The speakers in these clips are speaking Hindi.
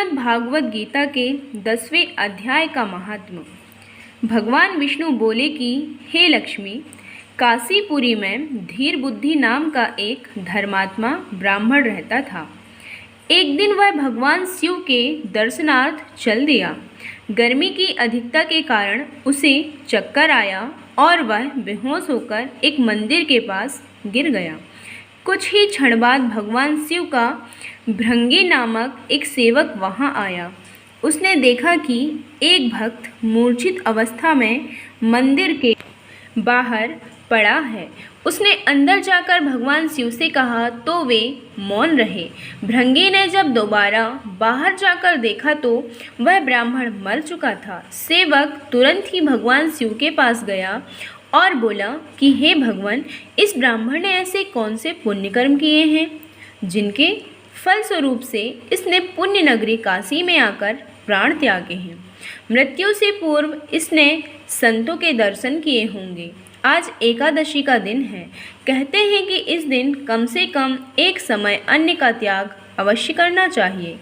श्रीमद् भागवत गीता के 10वें अध्याय का महात्म। भगवान विष्णु बोले कि हे लक्ष्मी, काशीपुरी में धीर बुद्धि नाम का एक धर्मात्मा ब्राह्मण रहता था। एक दिन वह भगवान शिव के दर्शनार्थ चल दिया। गर्मी की अधिकता के कारण उसे चक्कर आया और वह बेहोश होकर एक मंदिर के पास गिर गया। कुछ ही क्षण बाद भगवान शिव का भृंगी नामक एक सेवक वहां आया। उसने देखा कि एक भक्त मूर्छित अवस्था में मंदिर के बाहर पड़ा है। उसने अंदर जाकर भगवान शिव से कहा तो वे मौन रहे। भृंगी ने जब दोबारा बाहर जाकर देखा तो वह ब्राह्मण मर चुका था। सेवक तुरंत ही भगवान शिव के पास गया और बोला कि हे भगवान, इस ब्राह्मण ने ऐसे कौन से पुण्य कर्म किए हैं जिनके फलस्वरूप से इसने पुण्य नगरी काशी में आकर प्राण त्यागे हैं। मृत्यु से पूर्व इसने संतों के दर्शन किए होंगे। आज एकादशी का दिन है। कहते हैं कि इस दिन कम से कम एक समय अन्न का त्याग अवश्य करना चाहिए।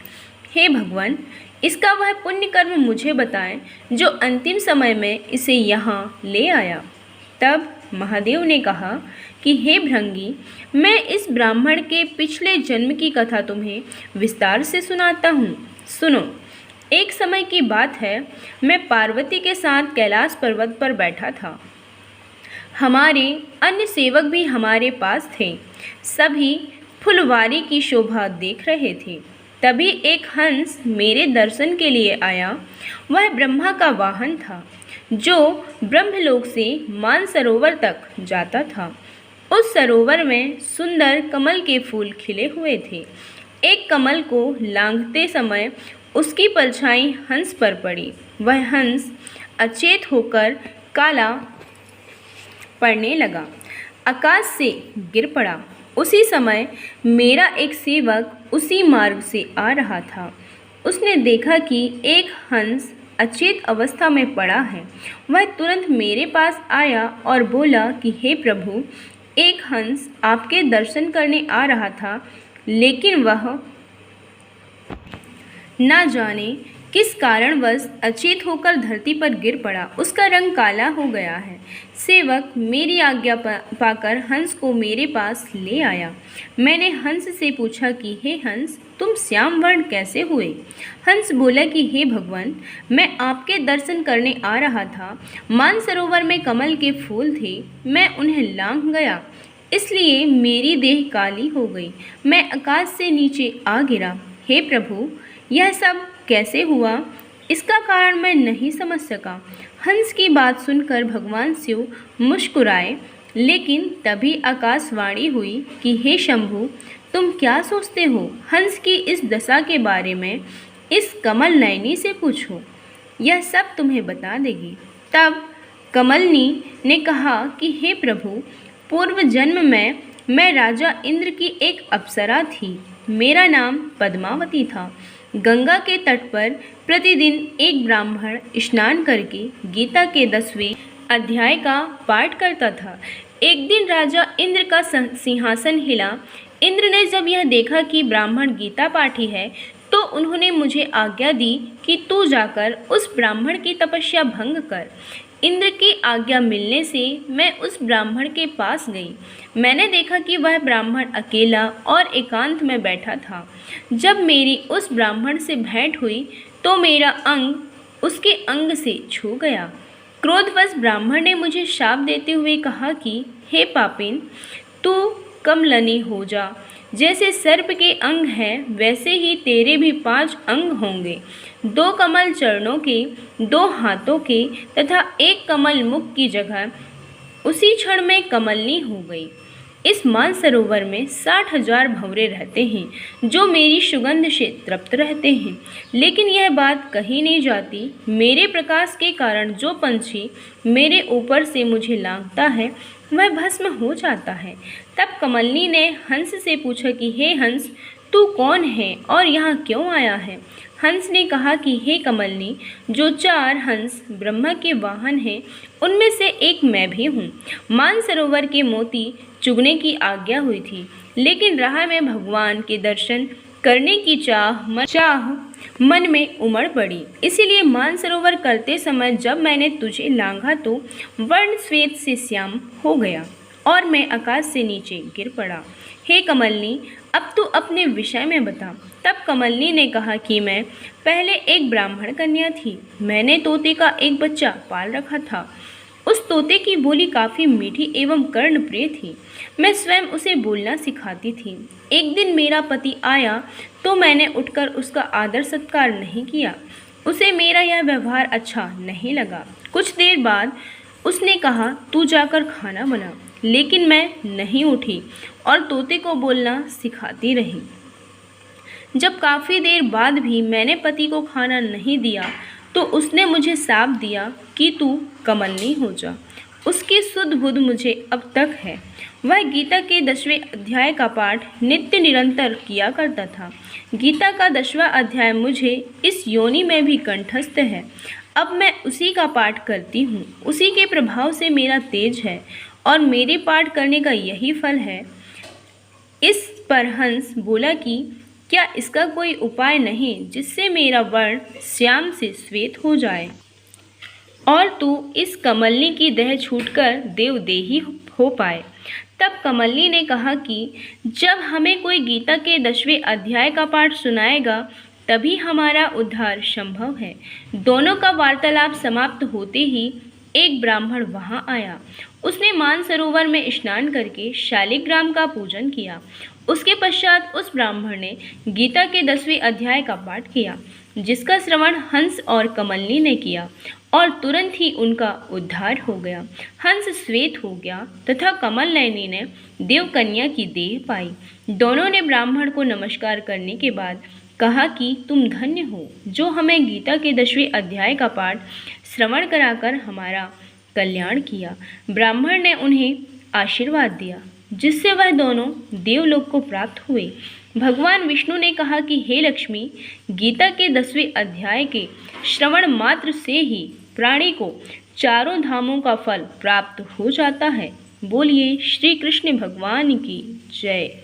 हे भगवान, इसका वह पुण्य कर्म मुझे बताएं जो अंतिम समय में इसे यहाँ ले आया। तब महादेव ने कहा कि हे भृंगी, मैं इस ब्राह्मण के पिछले जन्म की कथा तुम्हें विस्तार से सुनाता हूँ। सुनो। एक समय की बात है, मैं पार्वती के साथ कैलाश पर्वत पर बैठा था। हमारे अन्य सेवक भी हमारे पास थे। सभी फुलवारी की शोभा देख रहे थे। तभी एक हंस मेरे दर्शन के लिए आया। वह ब्रह्मा का वाहन था जो ब्रह्मलोक से मानसरोवर तक जाता था। उस सरोवर में सुंदर कमल के फूल खिले हुए थे। एक कमल को लांघते समय उसकी परछाई हंस पर पड़ी। वह हंस अचेत होकर काला पड़ने लगा, आकाश से गिर पड़ा। उसी समय मेरा एक सेवक उसी मार्ग से आ रहा था। उसने देखा कि एक हंस अचेत अवस्था में पड़ा है। वह तुरंत मेरे पास आया और बोला कि हे प्रभु, एक हंस आपके दर्शन करने आ रहा था, लेकिन वह ना जाने किस कारणवश अचेत होकर धरती पर गिर पड़ा। उसका रंग काला हो गया है। सेवक मेरी आज्ञा पाकर हंस को मेरे पास ले आया। मैंने हंस से पूछा कि हे हंस, तुम श्याम वर्ण कैसे हुए? हंस बोला कि हे भगवान, मैं आपके दर्शन करने आ रहा था। मानसरोवर में कमल के फूल थे, मैं उन्हें लांघ गया, इसलिए मेरी देह काली हो गई। मैं आकाश से नीचे आ गिरा। हे प्रभु, यह सब कैसे हुआ? इसका कारण मैं नहीं समझ सका। हंस की बात सुनकर भगवान शिव मुस्कुराए, लेकिन तभी आकाशवाणी हुई कि हे शंभु, तुम क्या सोचते हो? हंस की इस दशा के बारे में इस कमल नयनी से पूछो, यह सब तुम्हें बता देगी। तब कमलनी ने कहा कि हे प्रभु, पूर्व जन्म में मैं राजा इंद्र की एक अप्सरा थी। मेरा नाम पद्मावती था। गंगा के तट पर प्रतिदिन एक ब्राह्मण स्नान करके गीता के 10वें अध्याय का पाठ करता था। एक दिन राजा इंद्र का सिंहासन हिला। इंद्र ने जब यह देखा कि ब्राह्मण गीता पाठी है तो उन्होंने मुझे आज्ञा दी कि तू जाकर उस ब्राह्मण की तपस्या भंग कर। इंद्र की आज्ञा मिलने से मैं उस ब्राह्मण के पास गई। मैंने देखा कि वह ब्राह्मण अकेला और एकांत में बैठा था। जब मेरी उस ब्राह्मण से भेंट हुई तो मेरा अंग उसके अंग से छू गया। क्रोधवश ब्राह्मण ने मुझे शाप देते हुए कहा कि हे पापिन, तू कमलनी हो जा। जैसे सर्प के अंग हैं वैसे ही तेरे भी 5 अंग होंगे, 2 कमल चरणों के, 2 हाथों के तथा 1 कमल मुख की जगह। उसी क्षण में कमलनी हो गई। इस मानसरोवर में 60,000 भंवरे रहते हैं जो मेरी सुगंध से तृप्त रहते हैं, लेकिन यह बात कही नहीं जाती। मेरे प्रकाश के कारण जो पंछी मेरे ऊपर से मुझे लांघता है वह भस्म हो जाता है। तब कमलनी ने हंस से पूछा कि हे हंस, तू कौन है और यहाँ क्यों आया है? हंस ने कहा कि हे कमलनी, जो 4 हंस ब्रह्मा के वाहन हैं उनमें से एक मैं भी हूँ। मानसरोवर के मोती चुगने की आज्ञा हुई थी, लेकिन राह में भगवान के दर्शन करने की चाह मन में उमड़ पड़ी। इसीलिए मानसरोवर करते समय जब मैंने तुझे लांघा तो वर्ण श्वेत से श्याम हो गया और मैं आकाश से नीचे गिर पड़ा। हे कमलनी, अब तू अपने विषय में बता। तब कमलनी ने कहा कि मैं पहले एक ब्राह्मण कन्या थी। मैंने तोते का एक बच्चा पाल रखा था। उस तोते की बोली काफ़ी मीठी एवं कर्णप्रिय थी। मैं स्वयं उसे बोलना सिखाती थी। एक दिन मेरा पति आया तो मैंने उठकर उसका आदर सत्कार नहीं किया। उसे मेरा यह व्यवहार अच्छा नहीं लगा। कुछ देर बाद उसने कहा, तू जाकर खाना बना। लेकिन मैं नहीं उठी और तोते को बोलना सिखाती रही। जब काफ़ी देर बाद भी मैंने पति को खाना नहीं दिया तो उसने मुझे शाप दिया कि तू कमलनी हो जा। उसकी सुध बुध मुझे अब तक है। वह गीता के 10वें अध्याय का पाठ नित्य निरंतर किया करता था। गीता का 10वां अध्याय मुझे इस योनि में भी कंठस्थ है। अब मैं उसी का पाठ करती हूँ। उसी के प्रभाव से मेरा तेज है और मेरे पाठ करने का यही फल है। इस पर हंस बोला कि क्या इसका कोई उपाय नहीं जिससे मेरा वर्ण श्याम से श्वेत हो जाए और तू इस कमलनी की देह छूटकर देवदेही हो पाए। तब कमलनी ने कहा कि जब हमें कोई गीता के 10वें अध्याय का पाठ सुनाएगा तभी हमारा उद्धार संभव है। दोनों का वार्तालाप समाप्त होते ही एक ब्राह्मण वहां आया। उसने मानसरोवर में स्नान करके शालिग्राम का पूजन किया। उसके पश्चात उस ब्राह्मण ने गीता के 10वें अध्याय का पाठ किया, जिसका श्रवण हंस और कमलनी ने किया और तुरंत ही उनका उद्धार हो गया। हंस श्वेत हो गया तथा कमल नयनी ने देवकन्या की देह पाई। दोनों ने ब्राह्मण को नमस्कार करने के बाद कहा कि तुम धन्य हो जो हमें गीता के 10वें अध्याय का पाठ श्रवण कराकर हमारा कल्याण किया। ब्राह्मण ने उन्हें आशीर्वाद दिया जिससे वह दोनों देवलोक को प्राप्त हुए। भगवान विष्णु ने कहा कि हे लक्ष्मी, गीता के 10वें अध्याय के श्रवण मात्र से ही प्राणी को चारों धामों का फल प्राप्त हो जाता है। बोलिए श्री कृष्ण भगवान की जय।